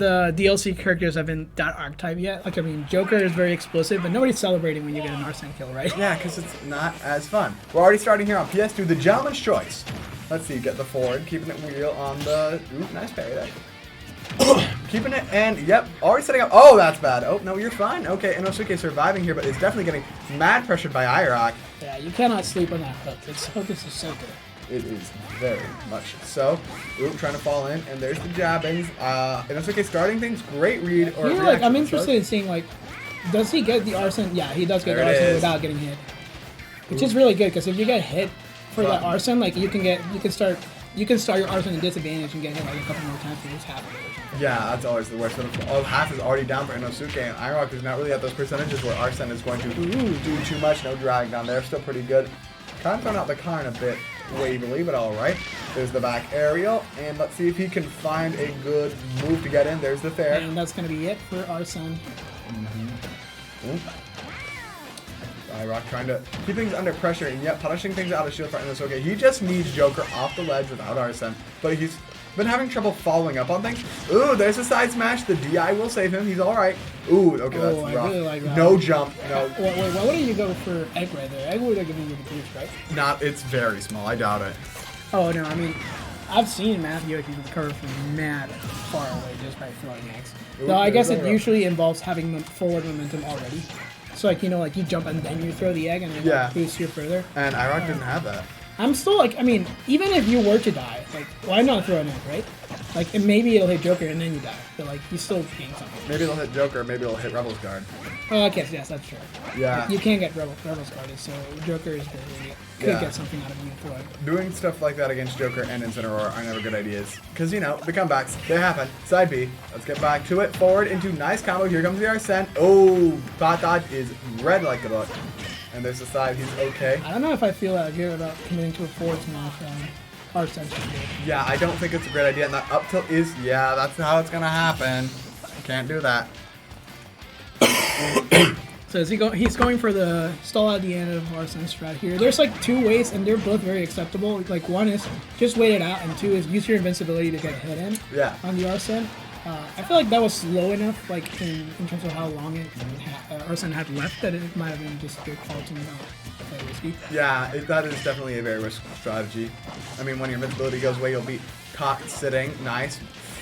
the DLC characters have been that archetype yet. Like, I mean, Joker is very explosive, but nobody's celebrating when you get an Arsene kill, right? Yeah, because it's not as fun. We're already starting here on PS2, the Gentleman's Choice. Let's see, get the forward, keeping it real on the... Ooh, nice parry there. Keeping it, and yep, already setting up. Oh, that's bad. Oh, no, you're fine. Okay, Inosuke surviving here, but is definitely getting mad pressured by IROC. Yeah, you cannot sleep on that hook. This hook is so good. It is very much so. Ooh, trying to fall in, and there's the jabbings. Inosuke starting things. Great read. Or yeah, like, I'm interested in seeing, like, does he get the Arsene? Yeah, he does get the Arsene without getting hit. Which is really good, because if you get hit for that Arsene, like, you can start your Arsene in disadvantage and get hit like a couple more times and just half of it. Yeah, that's always the worst. All half is already down for Inosuke, and IROC is not really at those percentages where Arsene is going to do too much. No drag down there. Still pretty good. Kind of thrown out the car in a bit wavily, but all right. There's the back aerial, and let's see if he can find a good move to get in. There's the fair. And that's going to be it for Arsene. IROC trying to keep things under pressure, and yet punishing things out of shield for Inosuke. He just needs Joker off the ledge without Arsene, but he's been having trouble following up on things. Ooh, there's a side smash. The DI will save him. He's all right. Ooh, okay, that's rough. I really like that. No jump. No. Wait, why wouldn't you go for egg right there? Egg would have given you the boost, right? Not. It's very small. I doubt it. Oh, no, I mean, I've seen Matthew recover from mad far away just by throwing eggs. Though I guess it usually involves having forward momentum already. So, like, you know, like you jump and then you throw the egg and it like, boosts you further. And IROC didn't have that. I'm still like, I mean, even if you were to die, like, why not throw an egg, right? Like, and maybe it'll hit Joker and then you die. But, like, you still gain something. Maybe it'll hit Joker, maybe it'll hit Rebel's Guard. Oh, okay, yes, that's true. Yeah. Like, you can get Rebel's Guard, so Joker is very could get something out of you for it. Doing stuff like that against Joker and Incineroar are never good ideas. Because, you know, the comebacks, they happen. Side B. Let's get back to it. Forward into nice combo. Here comes the Arsene. Oh, Thought Dodge is red like a book. And there's the side. He's okay. I don't know if I feel that good about committing to a forward smash Arsene. Yeah, I don't think it's a great idea. And that up tilt is, yeah, that's how it's going to happen. Can't do that. So is he's going for the stall at the end of Arsene's strat here. There's like two ways, and they're both very acceptable. Like one is just wait it out, and two is use your invincibility to get a hit in on the Arsene. I feel like that was slow enough, like in terms of how long Arsene had left, that it might have been just a good call to play risky. Yeah, that is definitely a very risky strategy. I mean, when your invincibility goes away, you'll be caught sitting. Nice.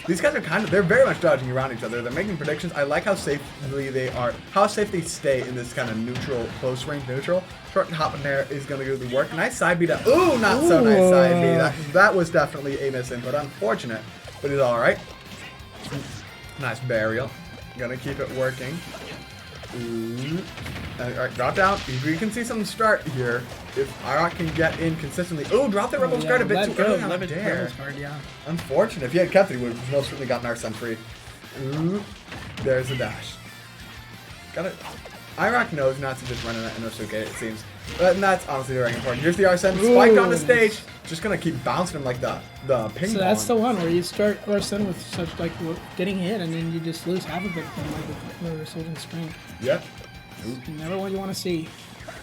These guys are they're very much dodging around each other. They're making predictions. I like how safely they are, how safe they stay in this kind of neutral, close range neutral. Short and hop in there is going to do the work. Nice side beat up. Ooh, not so nice side beat. That was definitely a misinput. Unfortunate, but he's all right. Nice burial. Gonna keep it working. Ooh. Alright, drop down. We can see some start here. If IROC can get in consistently. Oh, drop the Rebel's Guard a bit too early on the dare. Unfortunate. If he had kept it, he would have most certainly gotten Arsene free. Ooh. There's a dash. Got it. IROC knows not to just run in at Inosuke, it seems. And that's honestly very important. Here's the Arsene spiked on the stage. Just gonna keep bouncing him like the ping pong. So that's the one where you start Arsene with such like getting hit, and then you just lose half of it from like the resulting strength. Yep. Never what you want to see.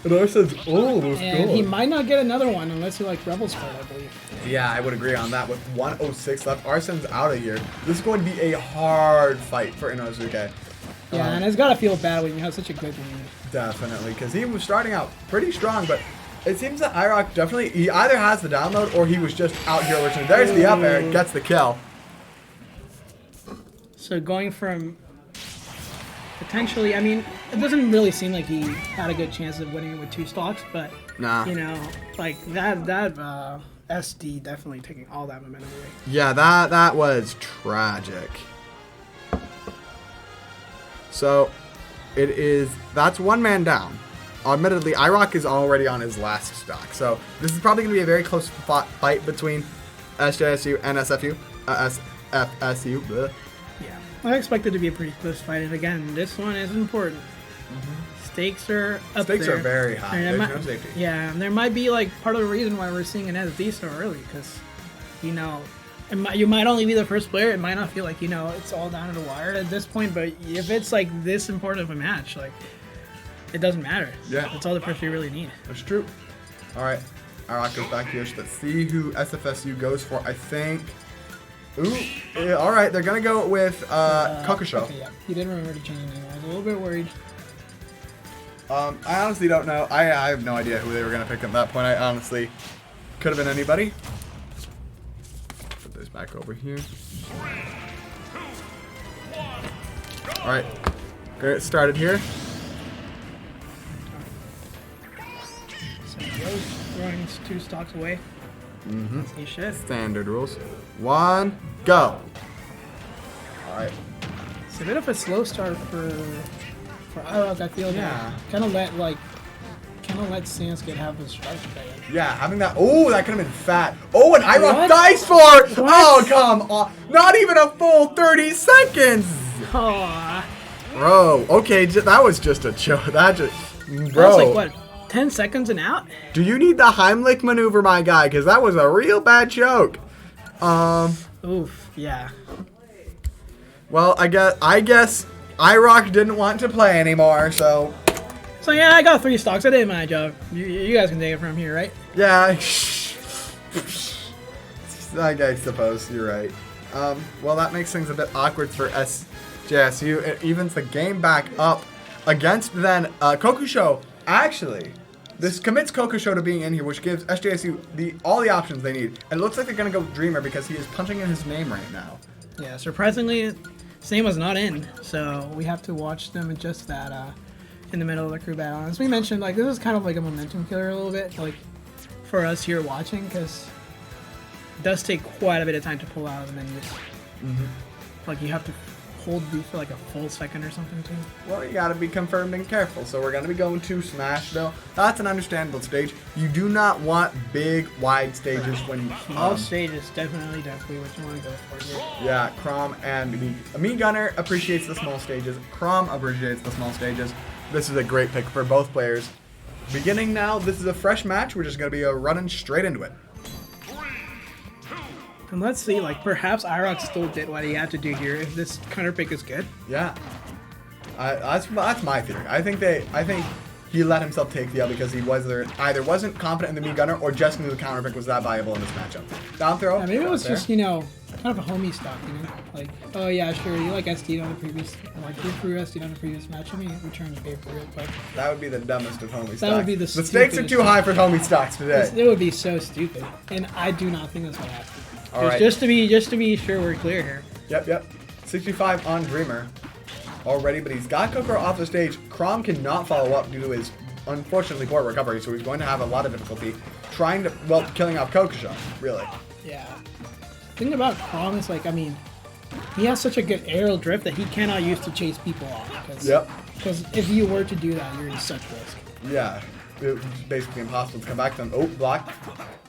And Arsene's almost and he might not get another one unless he like Rebel's Guard, I believe. Yeah, I would agree on that. With 106 left, Arsene's out of here. This is going to be a hard fight for Inosuke. Yeah, and it's gotta feel bad when you have such a good lead. Definitely, because he was starting out pretty strong, but it seems that IROC definitely, he either has the download or he was just out here originally. There's the up air, gets the kill. So going from potentially, I mean, it doesn't really seem like he had a good chance of winning with two stocks, but you know, like that SD definitely taking all that momentum away. Yeah, that was tragic. So that's one man down. Admittedly, IROC is already on his last stock, so this is probably going to be a very close fight between SJSU and SFSU. Bleh. Yeah, I expect it to be a pretty close fight, and again, this one is important. Stakes are up there. Stakes are very high. There's no safety. Yeah, and there might be like part of the reason why we're seeing an SD so early, because you know, you might only be the first player. It might not feel like, you know, it's all down to the wire at this point, but if it's like this important of a match, like, it doesn't matter. Yeah. That's all the pressure you really need. That's true. All right. IROC goes back here. So let's see who SFSU goes for. I think Ooh, all right, they're going to go with Kokusho. Okay, yeah. He didn't remember to change his name. I was a little bit worried. I honestly don't know. I have no idea who they were going to pick at that point. I honestly could have been anybody. Put this back over here. All right, get started here. So Rose running 2 stocks away. Mm-hmm. He should. Standard rules. 1, go. All right. It's a bit of a slow start for IROC, I feel. Yeah. Kind of let Sanskrit have his strike play. Yeah, having that. Oh, that could have been fat. Oh, and IROC dies for it. Oh, come on. Not even a full 30 seconds. Aww. Bro, okay, that was just a joke. That just, bro. That was like, what, 10 seconds and out? Do you need the Heimlich maneuver, my guy? Because that was a real bad joke. Oof, yeah. Well, I guess IROC didn't want to play anymore, so. So yeah, I got 3 stocks. I did my job. You guys can take it from here, right? Yeah. I suppose you're right. Well, that makes things a bit awkward for SJSU. It evens the game back up against then Kokusho. Actually, this commits Kokusho to being in here, which gives SJSU all the options they need. And it looks like they're going to go Dreamer because he is punching in his name right now. Yeah, surprisingly, his name was not in, so we have to watch them adjust that in the middle of the crew battle. As we mentioned, like, this is kind of like a momentum killer a little bit, like, for us here watching, because it does take quite a bit of time to pull out of the menus. Like, you have to hold B for like a full second or something too. Well, you gotta be confirmed and careful. So we're gonna be going to Smash though. That's an understandable stage. You do not want big, wide stages when small stage is definitely what you want to go for here. Yeah, Crom and Me Gunner appreciates the small stages. Crom appreciates the small stages. This is a great pick for both players. Beginning now, this is a fresh match. We're just gonna be running straight into it. And let's see, like, perhaps IROC still did what he had to do here if this counter pick is good. Yeah. That's my theory. I think he let himself take the L because he either wasn't confident in the Me Gunner or just knew the counter pick was that valuable in this matchup. Down throw. Yeah, maybe it was just, you know, kind of a homie stuff, you know? Like, oh yeah, sure, you like SD'd on the previous, like, you threw SD'd on the previous match. Let me return the paper real quick. That would be the dumbest of homie stocks. That would be the stakes are too high for homie stocks today. It would be so stupid. And I do not think that's what happened. All right. Just to be sure we're clear here. Yep. 65 on Dreamer already, but he's got Kokoro off the stage. Crom cannot follow up due to his unfortunately poor recovery, so he's going to have a lot of difficulty trying to, well, killing off Kokusho, really. Yeah. The thing about Crom is, like, I mean, he has such a good aerial drift that he cannot use to chase people off. Yep. Because if you were to do that, you're in such risk. Yeah. It's basically impossible to come back to them. Oh, blocked.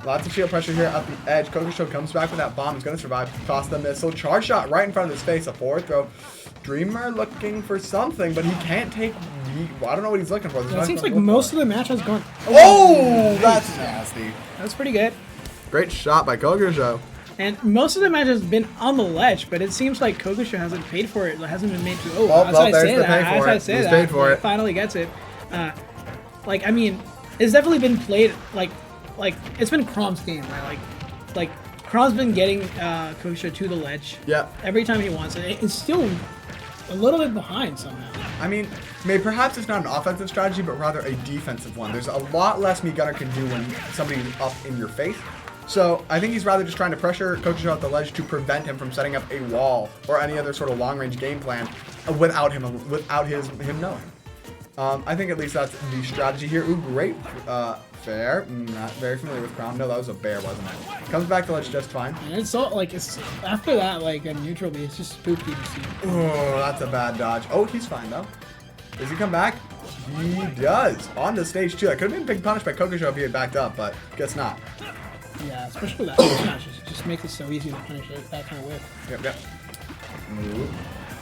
Lots of shield pressure here at the edge. Kokusho comes back with that bomb. He's going to survive. Toss the missile. Charge shot right in front of his face. A forward throw. Dreamer looking for something, but he can't take... I don't know what he's looking for. It seems like most of the match has gone... Oh, that's nasty. That's pretty good. Great shot by Kokusho. And most of the match has been on the ledge, but it seems like Kokusho hasn't paid for it. It hasn't been made to... Oh, well, as I there's say the that. pay for it. He's paid for it. Finally gets it. Like, I mean, it's definitely been played, like it's been Crom's game, right? Like Crom's been getting Kokusho to the ledge. Yeah. Every time he wants it. It's still a little bit behind somehow. I mean, perhaps it's not an offensive strategy, but rather a defensive one. There's a lot less Me Gunner can do when somebody's up in your face. So I think he's rather just trying to pressure Kokusho at the ledge to prevent him from setting up a wall or any other sort of long-range game plan without him knowing. I think at least that's the strategy here. Ooh, great. Fair. Not very familiar with Crown. No, that was a bear, wasn't it? Comes back to ledge just fine. And it's so, like, it's after that, like, a neutral base, it's just spooky to see. Oh, that's a bad dodge. Oh, he's fine, though. Does he come back? He does. On the stage, too. That could have been a big punish by Kokusho if he had backed up, but guess not. Yeah, especially that smash. It just makes it so easy to punish that kind of whip. Yep. Ooh.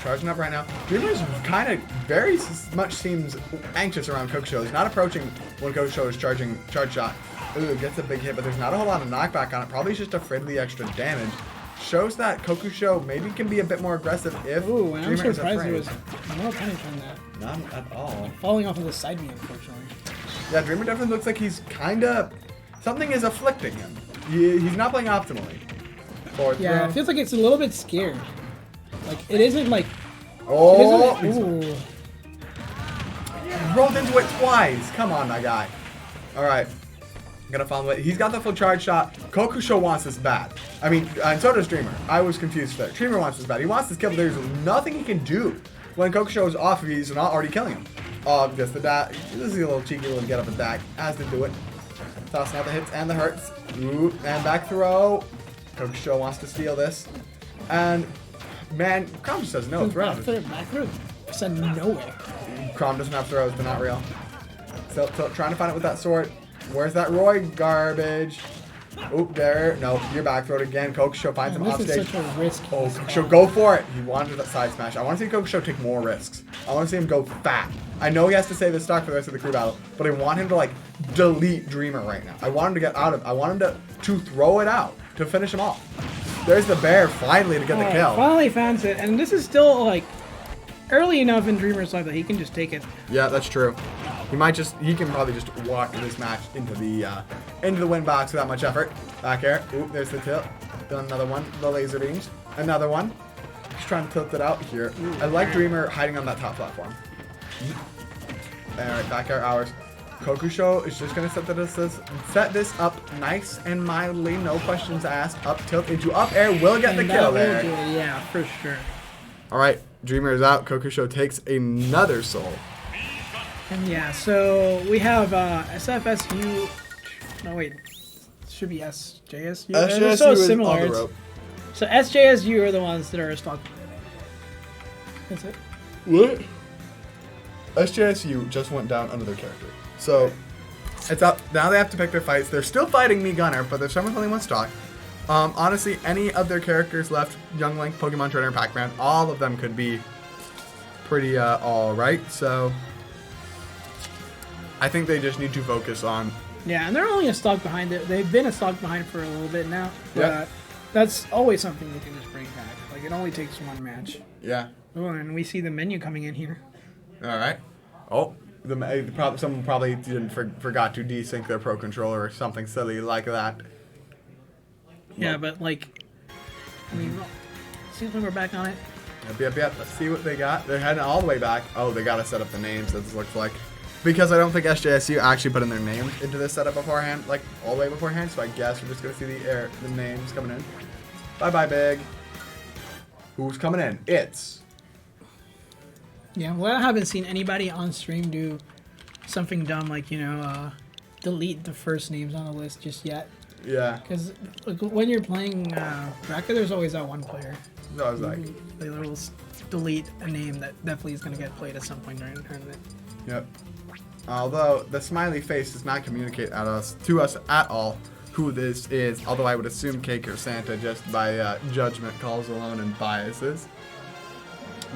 Charging up right now. Dreamer's kind of very much seems anxious around Kokusho. He's not approaching when Kokusho is charging charge shot. Ooh, gets a big hit, but there's not a whole lot of knockback on it. Probably just afraid of the extra damage. Shows that Kokusho maybe can be a bit more aggressive if Dreamer I'm surprised is afraid. there was no punish on that. None at all. Falling off of the side knee, unfortunately. Yeah, Dreamer definitely looks like he's kind of... Something is afflicting him. He's not playing optimally. Forward Yeah, throw. it feels like it's a little bit scared. Like, it isn't like... Oh! It isn't, ooh. Rolled into it twice. Come on, my guy. All right. I'm gonna follow it. He's got the full charge shot. Kokusho wants this bad. I mean, and so does Dreamer. I was confused there. Dreamer wants this bad. He wants this kill, but there's nothing he can do when Kokusho is off if he's not already killing him. Just the dash. This is a little cheeky little get up attack. Has to do it. Tossing out the hits and the hurts. Ooh, and back throw. Kokusho wants to steal this. And, man, Crom just says no throw. Back through. Said nowhere. Crom doesn't have throws. They're not real. So trying to find it with that sword. Where's that Roy garbage? Oop, there. No, you're back throw it again. Kokusho finds him off stage. This is such a risk. Oh, Kokusho, go for it. He wanted that side smash. I want to see Kokusho take more risks. I want to see him go fat. I know he has to save his stock for the rest of the crew battle, but I want him to, like, delete Dreamer right now. I want him to get out of it. I want him to throw it out to finish him off. There's the bear finally to get the kill. Finally finds it, and this is still, like, early enough in Dreamer's life that he can just take it. Yeah, that's true. He can probably just walk this match into the win box without much effort. Back air. Oop, there's the tilt. Done another one. The laser beams. Another one. Just trying to tilt it out here. I like Dreamer hiding on that top platform. Alright, back air hours. Kokusho is just gonna set this up nice and mildly, no questions asked. Up tilt into up air will get the kill there. Yeah, for sure. Alright, Dreamer is out. Kokusho takes another soul. And yeah, so we have SFSU. No, wait. It should be SJSU. SJSU so is similar. on the rope. So SJSU are the ones that are stock. That's it. What? SJSU just went down under their character. So, it's up. Now they have to pick their fights. They're still fighting me Gunner, but there's someone only one stock. Honestly, any of their characters left, Young Link, Pokemon Trainer, Pac-Man, all of them could be pretty alright. So, I think they just need to focus on... Yeah, and they're only a stock behind it. They've been a stock behind for a little bit now. Yeah. That's always something you can just bring back. Like, it only takes one match. Yeah. Oh, and we see the menu coming in here. Alright. Oh, someone probably forgot to desync their Pro Controller or something silly like that. Yeah, but, like, I mean, seems like we're back on it. Yep. Let's see what they got. They're heading all the way back. Oh, they got to set up the names, it looks like. Because I don't think SJSU actually put in their names into this setup beforehand, like all the way beforehand. So I guess we're just gonna see the names coming in. Bye, Big. Who's coming in? It's. Yeah, well, I haven't seen anybody on stream do something dumb like, delete the first names on the list just yet. Yeah. Because when you're playing Bracket, there's always that one player. I was like. They will delete a name that definitely is going to get played at some point during the tournament. Yep. Although the smiley face does not communicate to us at all who this is, although I would assume Cake or Santa just by judgment calls alone and biases.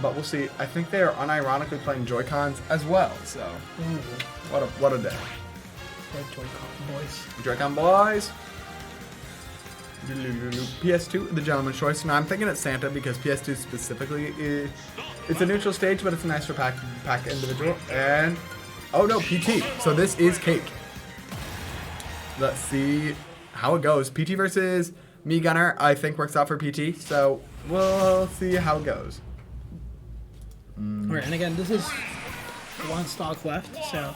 But we'll see. I think they are unironically playing Joy-Cons as well, so what a day. Joy-Con boys. Joy-Con boys. PS2, the gentleman's choice. Now I'm thinking it's Santa because PS2 specifically it's a neutral stage, but it's nice for pack individual. And oh no, PT. So this is Cake. Let's see how it goes. PT versus me Gunner, I think works out for PT. So we'll see how it goes. Alright, and again, this is one stock left, so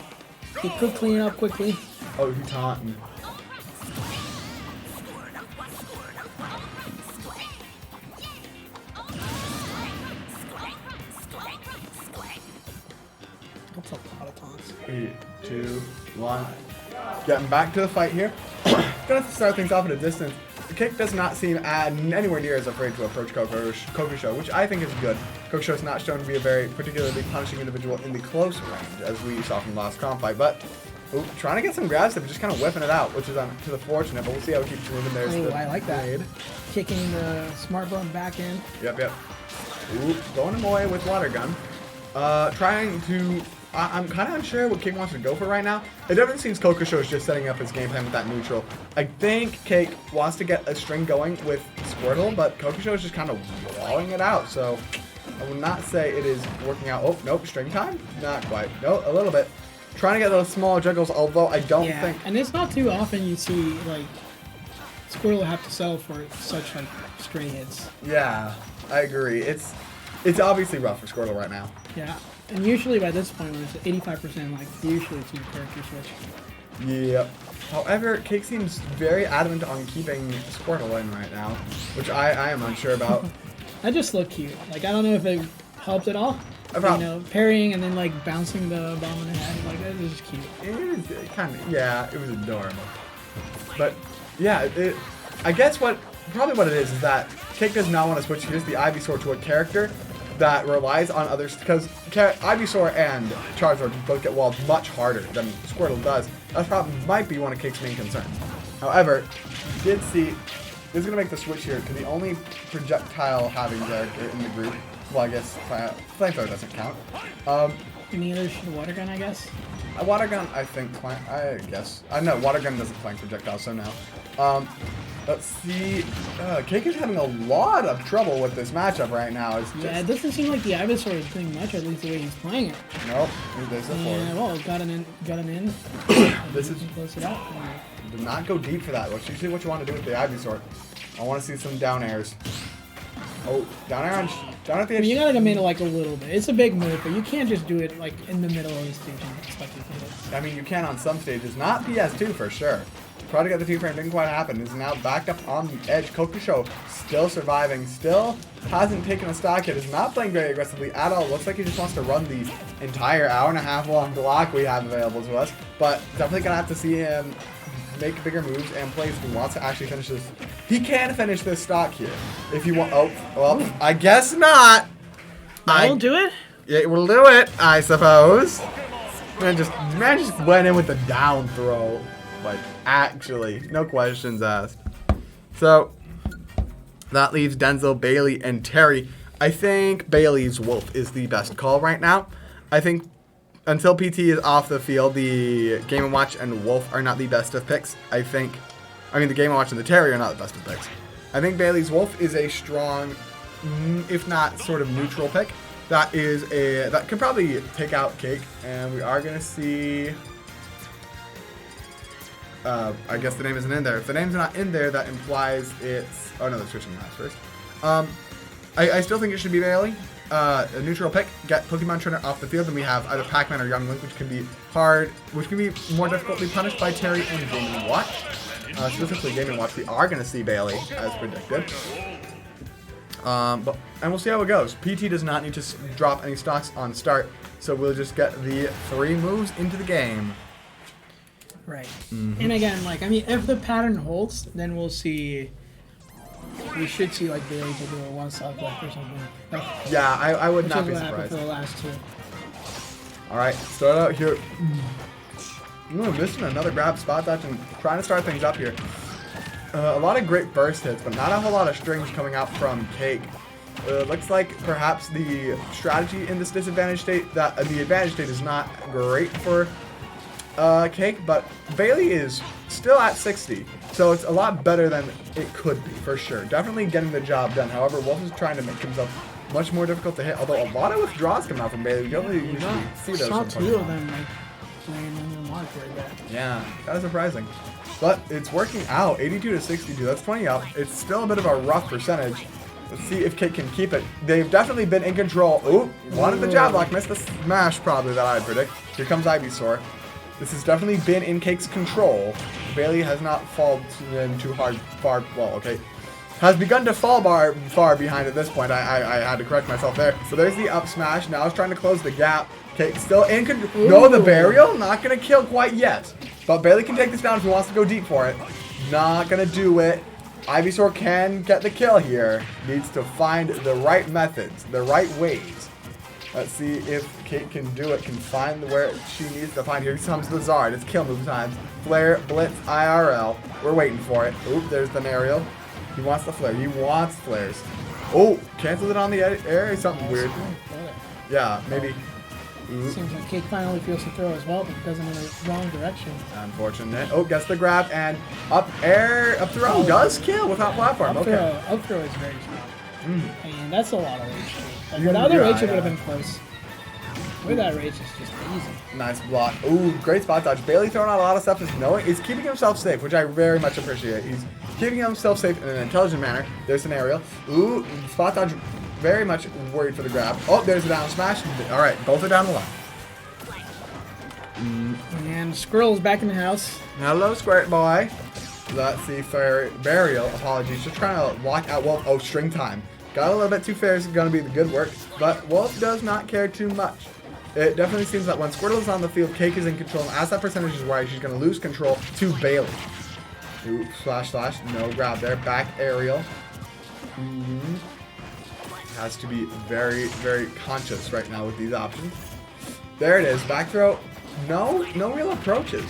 he could clean up quickly. Oh, he's taunting. That's a lot of taunts. 3, 2, 1. Getting back to the fight here. Gonna have to start things off at a distance. The Kick does not seem anywhere near as afraid to approach Kokusho, which I think is good. Kokusho is not shown to be a very particularly punishing individual in the close range, as we saw from the last comp fight, but trying to get some grabs, but just kind of whipping it out, which is to the fortunate, but we'll see how it keeps moving. There's I like that. Kicking the smart button back in. Yep. Ooh, going him away with water gun. Trying to... I'm kind of unsure what King wants to go for right now. It definitely seems Kokusho is just setting up his game plan with that neutral. I think Cake wants to get a string going with Squirtle, but Kokusho is just kind of walling it out. So I will not say it is working out. Oh, nope, string time? Not quite. No, a little bit. Trying to get those small juggles, although I don't think... and it's not too often you see, like, Squirtle will have to settle for such like stray hits. Yeah, I agree. It's obviously rough for Squirtle right now. Yeah, and usually by this point, when it's 85%, like usually it's your character switch. Yep. However, Cake seems very adamant on keeping Squirtle in right now, which I am unsure about. That just looked cute. Like, I don't know if it helped at all. You know, parrying and then like bouncing the bomb in the head, like that is just cute. It was kind of, yeah, it was adorable. But yeah, I guess probably what it is that Cake does not want to switch the Ivysaur to a character that relies on others, because Ivysaur and Charizard both get walled much harder than Squirtle does. That probably might be one of Cake's main concerns. However, did see, this is going to make the switch here to the only projectile having character in the group. Well, I guess Flamethrower doesn't count. Neither should Water Gun, I guess. Water Gun, I think, I guess. No, Water Gun doesn't flank projectiles, so no. Let's see. Cake is having a lot of trouble with this matchup right now. Yeah, it doesn't seem like the Ivysaur is doing much, at least the way he's playing it. Nope. There's a yeah, well, got an in. This is close it out. Do not go deep for that. That's usually what you want to do with the Ivysaur. I want to see some down airs. Oh, down air down at the edge. You gotta come in like a little bit. It's a big move, but you can't just do it like in the middle of the stage and expect it to hit it. I mean, you can on some stages. Not PS2 for sure. Tried to get the two-frame, didn't quite happen. Is now back up on the edge. Kokusho still surviving, still hasn't taken a stock yet. Is not playing very aggressively at all. Looks like he just wants to run the entire hour-and-a-half long block we have available to us. But definitely gonna have to see him make bigger moves and plays if he wants to actually finish this. He can finish this stock here. If you want. Oh, well, I guess not. I'll do it? Yeah, we'll do it, I suppose. Man just went in with the down throw. Like, actually, no questions asked. So, that leaves Denzel, Bailey, and Terry. I think Bailey's Wolf is the best call right now. I think until PT is off the field, the Game & Watch and Wolf are not the best of picks. I mean, the Game & Watch and the Terry are not the best of picks. I think Bailey's Wolf is a strong, if not sort of neutral pick. That could probably take out Cake, and we are going to see... I guess the name isn't in there. If the name's not in there, that implies it's... Oh, no, they're switching last first. I still think it should be Bailey. A neutral pick. Get Pokemon Trainer off the field, and we have either Pac-Man or Young Link, which can be hard, which can be more difficultly punished by Terry and Game & Watch. Specifically Game & Watch, we are going to see Bailey, as predicted. And we'll see how it goes. PT does not need to drop any stocks on start, so we'll just get the 3 moves into the game. Right. And again, like, I mean, if the pattern holds, then we'll see. We should see like Bailey take a 1 stock left or something. Like, yeah, I would not be surprised. For the last 2. All right, start out here. Missing another grab spot dodge and trying to start things up here. A lot of great burst hits, but not a whole lot of strings coming out from Cake. Looks like perhaps the strategy in this disadvantage state, that the advantage state is not great for Cake, but Bailey is still at 60, so it's a lot better than it could be, for sure. Definitely getting the job done. However, Wolf is trying to make himself much more difficult to hit, although a lot of withdrawals come out from Bailey. We don't really usually see those. Saw 2 of them, like, playing in the mark like that. Yeah, kind of surprising. But it's working out. 82 to 62, that's 20 up. It's still a bit of a rough percentage. Let's see if Cake can keep it. They've definitely been in control. Ooh, wanted the jab lock, missed the smash probably that I'd predict. Here comes Ivysaur. This has definitely been in Cake's control. Bailey has not fallen too far, well, okay. Has begun to fall far behind at this point. I had to correct myself there. So there's the up smash. Now it's trying to close the gap. Cake still in control. No, the burial, not going to kill quite yet. But Bailey can take this down if he wants to go deep for it. Not going to do it. Ivysaur can get the kill here. Needs to find the right methods, the right ways. Let's see if Cake can do it, can find where she needs to find. Here comes the Zard. It's kill move time. Flare, Blitz, IRL. We're waiting for it. Oop, there's the aerial. He wants the flare. He wants flares. Oh, canceled it on the air. Something weird. Yeah, maybe. Seems like Cake finally feels the throw as well, but doesn't in the wrong direction. Unfortunate. Oh, gets the grab and up throw does kill without platform. Up throw is very strong. And that's a lot of H2. Like, without their H, it would have been close. With that rage, it's just easy. Nice block. Ooh, great spot dodge. Bailey throwing out a lot of stuff. He's keeping himself safe, which I very much appreciate. He's keeping himself safe in an intelligent manner. There's an aerial. Ooh, spot dodge. Very much worried for the grab. Oh, there's a down smash. All right, both are down the line. And Squirrel's back in the house. Hello, Squirt Boy. Let's see, Burial. Apologies. Just trying to lock out Wolf. Oh, string time. Got a little bit too fair. Is going to be the good work. But Wolf does not care too much. It definitely seems that when Squirtle is on the field, Cake is in control. And as that percentage is right, she's going to lose control to Bailey. Ooh, slash. No grab there. Back aerial. Has to be very, very conscious right now with these options. There it is. Back throw. No real approaches.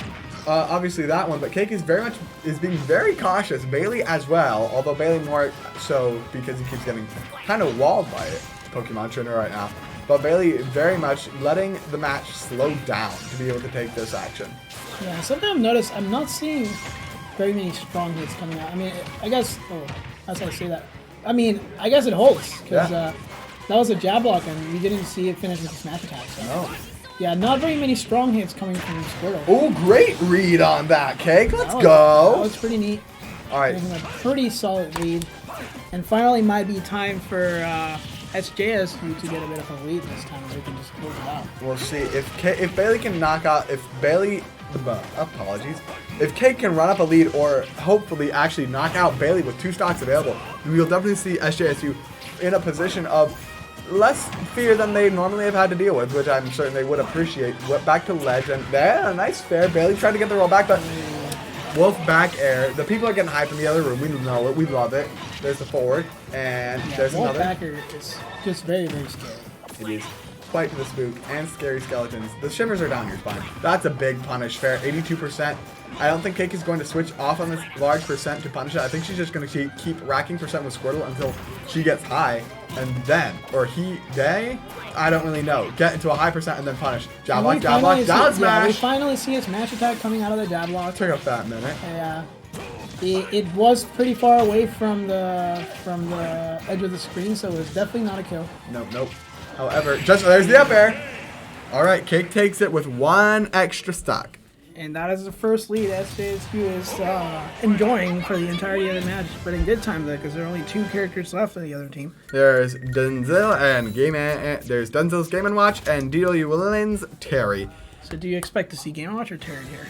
Obviously that one, but Cake is being very cautious. Bailey as well, although Bailey more so because he keeps getting kind of walled by it. Pokemon Trainer right now. But Bailey very much letting the match slow down to be able to take this action. Yeah, something I've noticed, I'm not seeing very many strong hits coming out. I mean, I guess, as I say that, I mean, I guess it holds, because that was a jab block, and we didn't see it finish with a smash attack. So. No. Yeah, not very many strong hits coming from Squirtle. Oh, great read on that, Cake. Let's go. That was pretty neat. All right. A pretty solid lead. And finally might be time for SJSU to get a bit of a lead this time. We can just close it out. We'll see. If Bailey can knock out... Apologies. If Cake can run up a lead or hopefully actually knock out Bailey with 2 stocks available, we'll definitely see SJSU in a position of less fear than they normally have had to deal with, which I'm certain they would appreciate. Back to Legend. There, a nice fair. Bailey tried to get the roll back, but Wolf back air. The people are getting hyped in the other room. We know it. We love it. There's the forward, and there's Wolf another. Back air is just very, very scary. It is. Quite the spook and scary skeletons. The shivers are down your spine. That's a big punish. Fair. 82%. I don't think Cake is going to switch off on this large percent to punish it. I think she's just going to keep racking percent with Squirtle until she gets high. And then, or they, I don't really know, get into a high percent and then punish. Jab block, down smash. Yeah, we finally see his smash attack coming out of the jab block. Took a fat minute. Yeah. It was pretty far away from the edge of the screen, so it was definitely not a kill. Nope. However, there's the up air. All right, Cake takes it with 1 extra stock. And that is the first lead SJSU is enjoying for the entirety of the match. But in good time, though, because there are only 2 characters left on the other team. There's Denzel and there's Denzel's Game & Watch and D.W. Williams Terry. So do you expect to see Game & Watch or Terry here?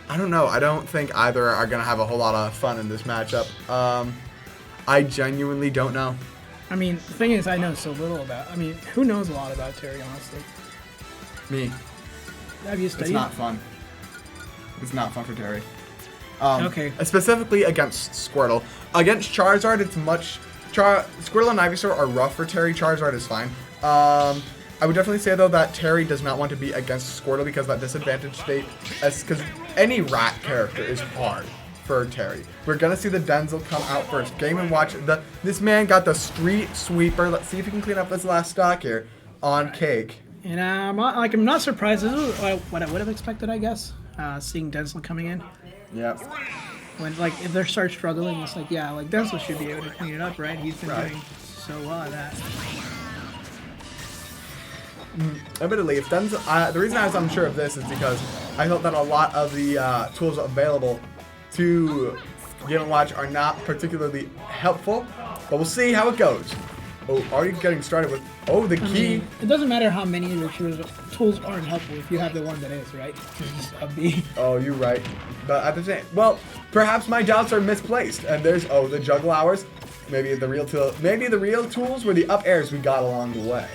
I don't know. I don't think either are going to have a whole lot of fun in this matchup. I genuinely don't know. I mean, the thing is, I know so little about... I mean, who knows a lot about Terry, honestly? Me. Have you studied? It's not fun. It's not fun for Terry. Okay. Specifically against Squirtle. Against Charizard, it's much... Squirtle and Ivysaur are rough for Terry. Charizard is fine. I would definitely say, though, that Terry does not want to be against Squirtle because that disadvantage state... Because any rat character is hard for Terry. We're going to see the Denzel come out first. Game & Watch. This man got the street sweeper. Let's see if he can clean up this last stock here on Cake. And I'm not surprised. This is what I would have expected, I guess. Seeing Denzel coming in. Yep. When if they start struggling, it's like Denzel should be able to clean it up, right? He's been doing so well at that. Admittedly, if Denzel, the reason I was unsure of this is because I felt that a lot of the tools available to Game & Watch are not particularly helpful, but we'll see how it goes. Oh, already getting started with, the key. I mean, it doesn't matter how many of your tools aren't helpful if you have the one that is, right? Just a B. Oh, you're right. But at the same, perhaps my doubts are misplaced. And there's, the juggle hours. Maybe the real tools were the up airs we got along the way.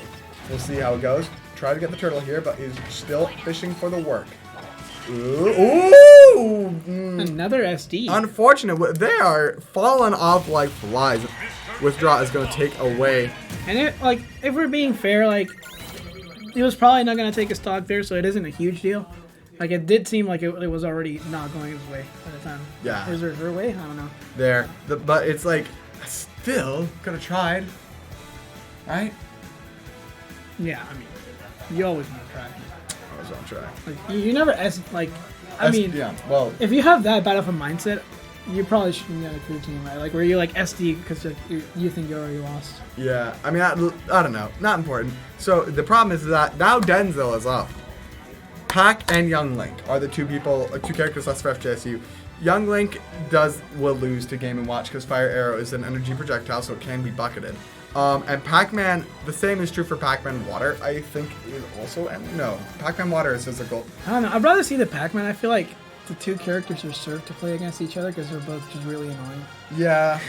We'll see how it goes. Try to get the turtle here, but he's still fishing for the work. Ooh! Another SD. Unfortunate. They are falling off like flies. Withdraw is going to take away. And if we're being fair, he was probably not going to take a stock there, so it isn't a huge deal. It did seem like it was already not going his way at the time. Yeah. Or is it her way? I don't know. There. But it's still could have tried. Right? Yeah, I mean, you always want to try. I was on track. You never, if you have that bad of a mindset, you probably shouldn't get a crew team, right? Like, where you like SD because you think you already lost. Yeah, I mean, I don't know. Not important. So the problem is that now Denzel is up. Pac and Young Link are the two characters left for SJSU. Young Link will lose to Game & Watch because Fire Arrow is an energy projectile, so it can be bucketed. And Pac-Man, the same is true for Pac-Man Water, I think is also, no, Pac-Man Water is physical. I don't know, I'd rather see the Pac-Man. I feel like the two characters are served to play against each other because they're both just really annoying. Yeah,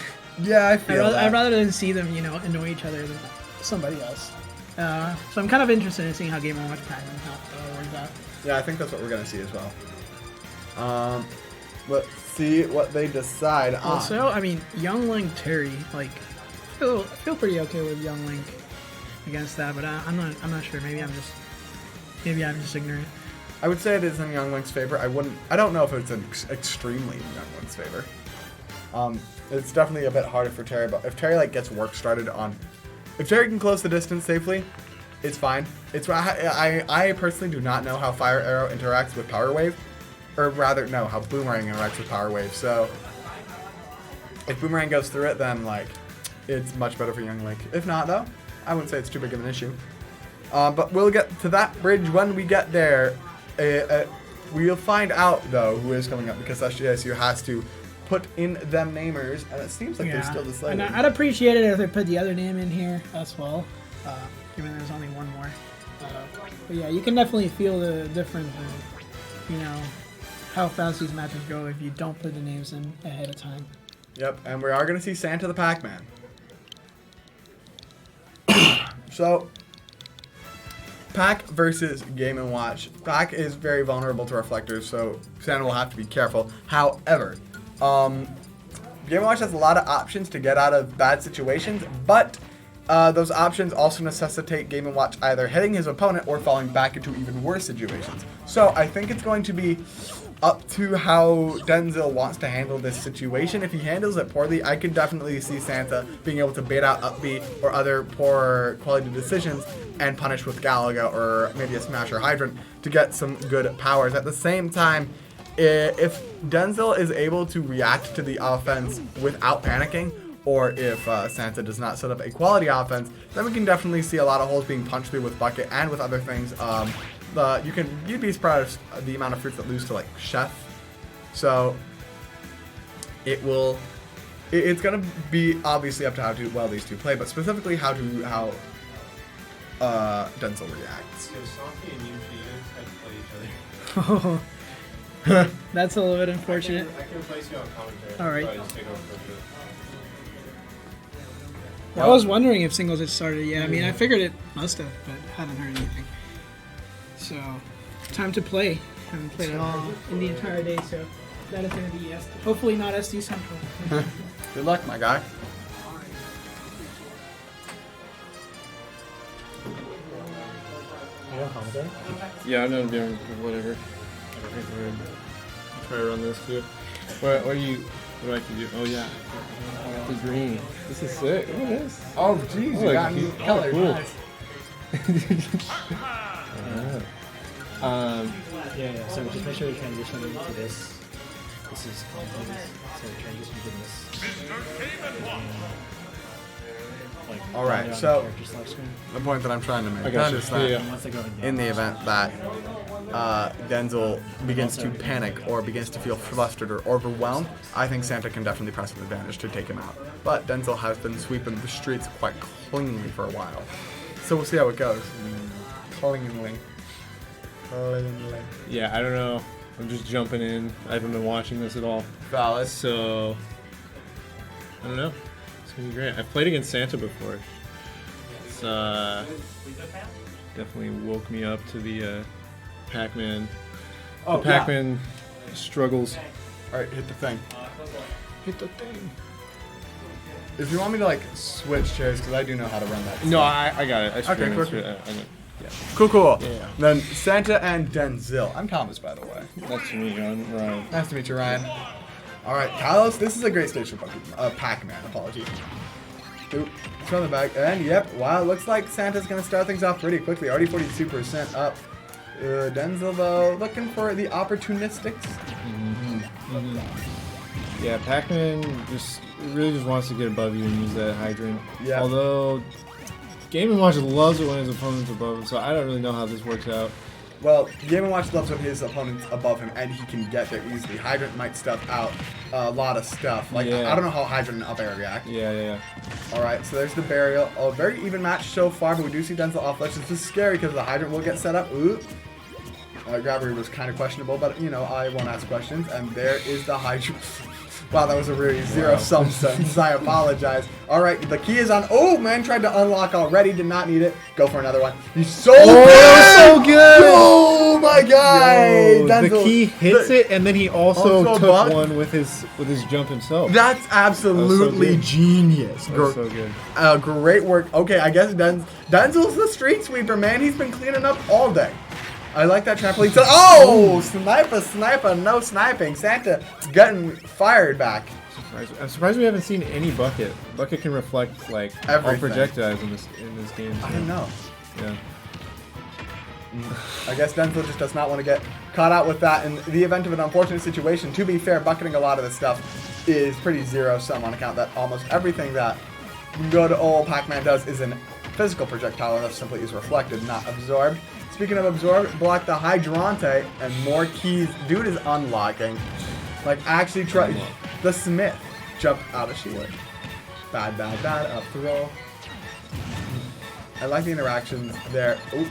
I feel that. I'd rather than see them, annoy each other than somebody else. So I'm kind of interested in seeing how Game & Watch Pac-Man works out. Yeah, I think that's what we're going to see as well. Let's see what they decide on. Also, I mean, Young Link Terry, like, I feel pretty okay with Young Link against that, but I'm not sure. Maybe I'm just ignorant. I would say it is in Young Link's favor. I don't know if it's extremely in Young Link's favor. It's definitely a bit harder for Terry, but if Terry like gets work started on, if Terry can close the distance safely, it's fine. I personally do not know how Fire Arrow interacts with Power Wave, or rather, no, how Boomerang interacts with Power Wave. So if Boomerang goes through it, then like it's much better for Young Link. If not, though, I wouldn't say it's too big of an issue. But we'll get to that bridge when we get there. We'll find out though who is coming up because SJSU has to put in them namers, and it seems like they're still deciding. And I'd appreciate it if they put the other name in here as well, given there's only one more. But yeah, you can definitely feel the difference in, how fast these matches go if you don't put the names in ahead of time. Yep, and we are going to see Santa the Pac-Man. So, Pac versus Game & Watch. Pac is very vulnerable to reflectors, so Santa will have to be careful. However, Game & Watch has a lot of options to get out of bad situations, but those options also necessitate Game & Watch either hitting his opponent or falling back into even worse situations. So I think it's going to be up to how Denzel wants to handle this situation. If he handles it poorly, I can definitely see Santa being able to bait out up B or other poor quality decisions and punish with Galaga or maybe a Smash or Hydrant to get some good powers. At the same time, if Denzel is able to react to the offense without panicking, or if Santa does not set up a quality offense, then we can definitely see a lot of holes being punched through with Bucket and with other things. You'd be surprised the amount of fruits that lose to like Chef. So it's gonna be obviously up to how well these two play, but specifically how Denzel reacts. So Saki and Yuji have to play each other. That's a little bit unfortunate. I can place you on commentary. All right. So I just take over for a bit. I was wondering if singles had started yet. I mean, I figured it must have, but haven't heard anything. So, time to play. Haven't played at all in the entire day, so that is going to be SD. Hopefully not SD Central. Good luck, my guy. Yeah, I'm not doing whatever. I think we're gonna try to run this too. What do I can do? Oh yeah, I got the green. This is sick. Look at this. Oh jeez, you got new colors. Cool. Nice. Yeah. So just make sure you transition into this. This is companies. So transition to this. All right. So the point that I'm trying to make is that in the event that Denzel begins to panic or begins to feel flustered or overwhelmed, I think Santa can definitely press an advantage to take him out. But Denzel has been sweeping the streets quite cleanly for a while. So we'll see how it goes. Cleanly. Yeah, I don't know. I'm just jumping in. I haven't been watching this at all. Valid. So I don't know. It's gonna be great. I've played against Santa before. It's definitely woke me up to the Pac-Man. Oh, Pac-Man struggles. All right, hit the thing. Hit the thing. If you want me to like switch chairs, because I do know how to run that. No, I got it. Okay, cool. Yeah. Cool. Yeah. Then Santa and Denzel. I'm Thomas, by the way. Nice to meet you, Ryan. Nice to meet you, Ryan. All right, Carlos, this is a great stage for Pac-Man. Apologies. Ooh, it's on the back. And yep, wow, it looks like Santa's going to start things off pretty quickly. Already 42% up. Denzel, though, looking for the opportunistics. Yeah, Pac-Man really just wants to get above you and use that hydrant. Yeah. Although Game & Watch loves it when his opponent's above him, so I don't really know how this works out. Well, Game & Watch loves when his opponent's above him and he can get there easily. Hydrant might stuff out a lot of stuff. Like, I don't know how Hydrant and up air react. Yeah. Alright, so there's the burial. Oh, very even match so far, but we do see Denzel off ledge. This is scary because the Hydrant will get set up. Ooh. Grabbery was kind of questionable, but, you know, I won't ask questions. And there is the Hydrant. Wow, that was a really zero-sum sentence. I apologize. All right, the key is on. Oh, man, tried to unlock already. Did not need it. Go for another one. He's so good. So good. Oh, my God. The key hits it, and then he also took one with his jump himself. That's absolutely genius. That was so good. Great work. Okay, I guess Denzel's the street sweeper, man. He's been cleaning up all day. I like that trampoline. Oh, sniper, no sniping. Santa getting fired back. I'm surprised we haven't seen any Bucket. Bucket can reflect like all projectiles in this game. I don't know. Yeah. I guess Denzel just does not want to get caught out with that in the event of an unfortunate situation. To be fair, bucketing a lot of this stuff is pretty zero-sum on account that almost everything that good old Pac-Man does is a physical projectile, and that simply is reflected, not absorbed. Speaking of absorb, block the Hydrante, and more keys. Dude is unlocking. Like, actually try. The Smith jumped out of shield. Bad, up throw. I like the interactions there. Ooh.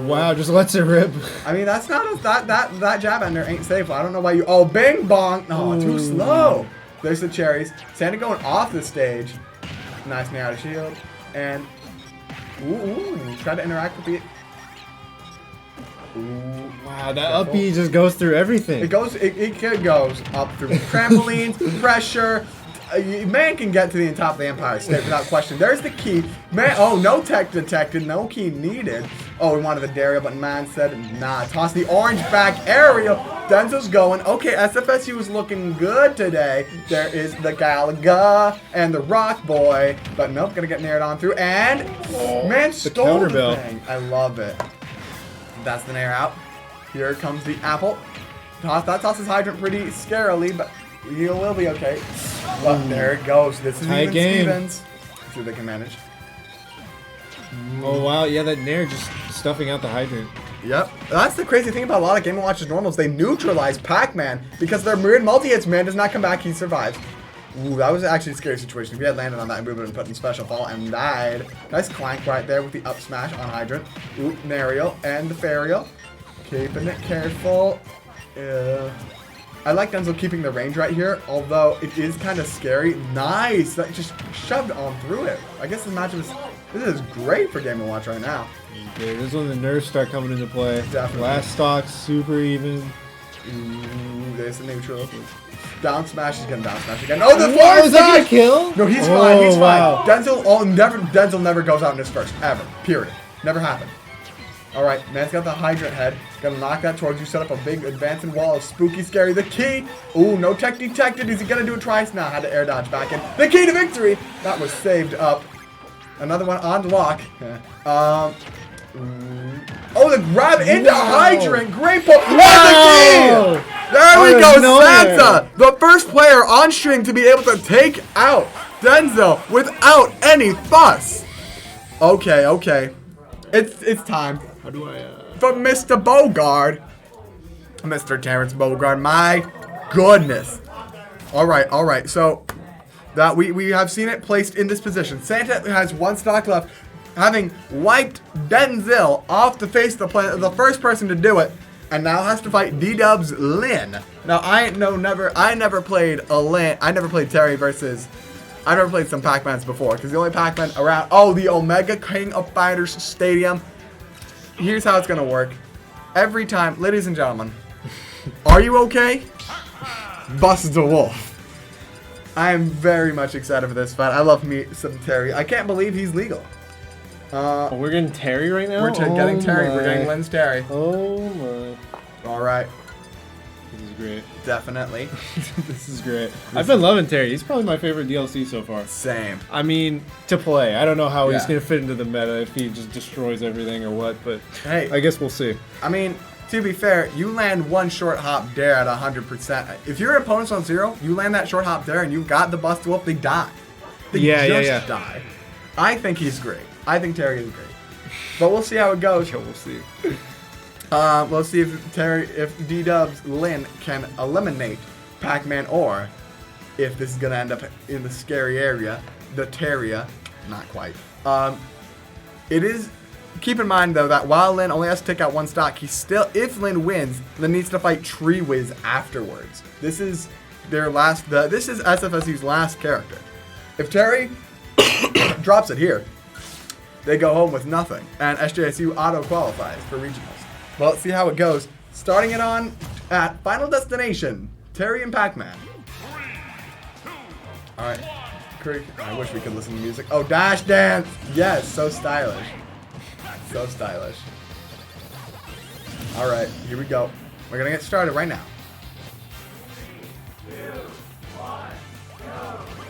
Wow, just lets it rip. I mean, that's not that jab ender ain't safe. I don't know why you. Oh, bing bong. No, too slow. There's the cherries. Santa going off the stage. Nice me out of shield. And try to interact with the. Ooh, wow, that up B just goes through everything. It goes up through trampolines, pressure. Man can get to the top of the Empire State without question. There's the key. Man, oh, no tech detected, no key needed. Oh, we wanted the Dario, but man said, nah. Toss the orange back aerial. Denzel's going. Okay, SFSU is looking good today. There is the Galaga and the Rock Boy, but nope, gonna get nared on through. And man stole the thing. I love it. That's the nair out. Here comes the apple. That tosses Hydrant pretty scarily, but you will be okay. But there it goes. This is even Stevens. Let's see if they can manage. Oh wow, yeah, that nair just stuffing out the Hydrant. Yep. That's the crazy thing about a lot of Game & Watch's normals. They neutralize Pac-Man because their myriad multi-hits. Man does not come back. He survives. Ooh, that was actually a scary situation. If he had landed on that, we would have been put in special fall and died. Nice clank right there with the up smash on Hydrant. Ooh, Nariel and the Fariel. Keeping it careful. I like Denzel keeping the range right here, although it is kind of scary. Nice! That just shoved on through it. I guess this match this is great for Game & Watch right now. Okay, this is when the nerfs start coming into play. Definitely. Last stock, super even. Ooh, there's the neutral. Down smash is gonna down smash again. Oh, the forward is that a kill? No, he's fine. He's fine. Denzel never goes out in his first ever. Period. Never happened. All right, man's got the Hydrant head. Gonna knock that towards you. Set up a big advancing wall of spooky, scary. The key. Ooh, no tech detected. Is he gonna do it twice? Nah, had to air dodge back in. The key to victory. That was saved up. Another one on lock. Oh, the grab into Hydrant. Great pull. Wow. The key. There we go, Santa, the first player on string to be able to take out Denzel without any fuss. Okay. It's time. How do I, For Mr. Bogard. Mr. Terrence Bogard, my goodness. All right. So that we have seen it placed in this position. Santa has one stock left, having wiped Denzel off the face of the planet, the first person to do it. And now has to fight D-Dub's Lin. Now, I never played a Lin. I never played Terry versus... I've never played some Pac-Mans before. Because the only Pac-Man around... Oh, the Omega King of Fighters Stadium. Here's how it's going to work. Every time... Ladies and gentlemen. Are you okay? Busts a wolf. I am very much excited for this fight. I love me some Terry. I can't believe he's legal. We're getting Terry right now? We're getting Terry. We're getting Lin's Terry. Oh my. Alright. This is great. Definitely. This is great. I've been loving Terry. He's probably my favorite DLC so far. Same. I mean, to play. I don't know how he's going to fit into the meta, if he just destroys everything or what, but hey, I guess we'll see. I mean, to be fair, you land one short hop dare at 100%. If your opponent's on 0, you land that short hop dare and you've got the bust whoop, they die. They just die. I think he's great. I think Terry is great. But we'll see how it goes. Yeah, we'll see. Let's see if D-Dub's Lin can eliminate Pac-Man, or if this is going to end up in the scary area, the Terria. Not quite. It is... Keep in mind, though, that while Lin only has to take out one stock, he still, if Lin wins, Lin needs to fight Tree Wiz afterwards. This is their last, this is SFSU's last character. If Terry drops it here, they go home with nothing, and SJSU auto qualifies for regionals. Well, let's see how it goes. Starting it on at Final Destination, Terry and Pac-Man. All right, Creek. I wish we could listen to music. Oh, Dash Dance! Yes, so stylish. So stylish. All right, here we go. We're gonna get started right now.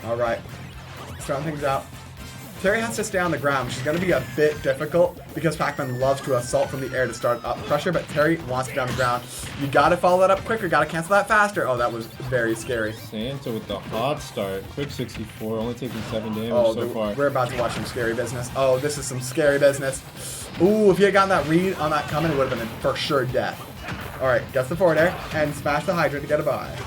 All right, starting things out. Terry has to stay on the ground, which is going to be a bit difficult because Pac-Man loves to assault from the air to start up pressure, but Terry wants to be on the ground. You got to follow that up quicker, got to cancel that faster. Oh, that was very scary. Santa with the hot start. Quick 64, only taking 7 damage so far. We're about to watch some scary business. Oh, this is some scary business. Ooh, if he had gotten that read on that coming, it would have been for sure death. All right, gets the forward air and smash the Hydra to get a bye.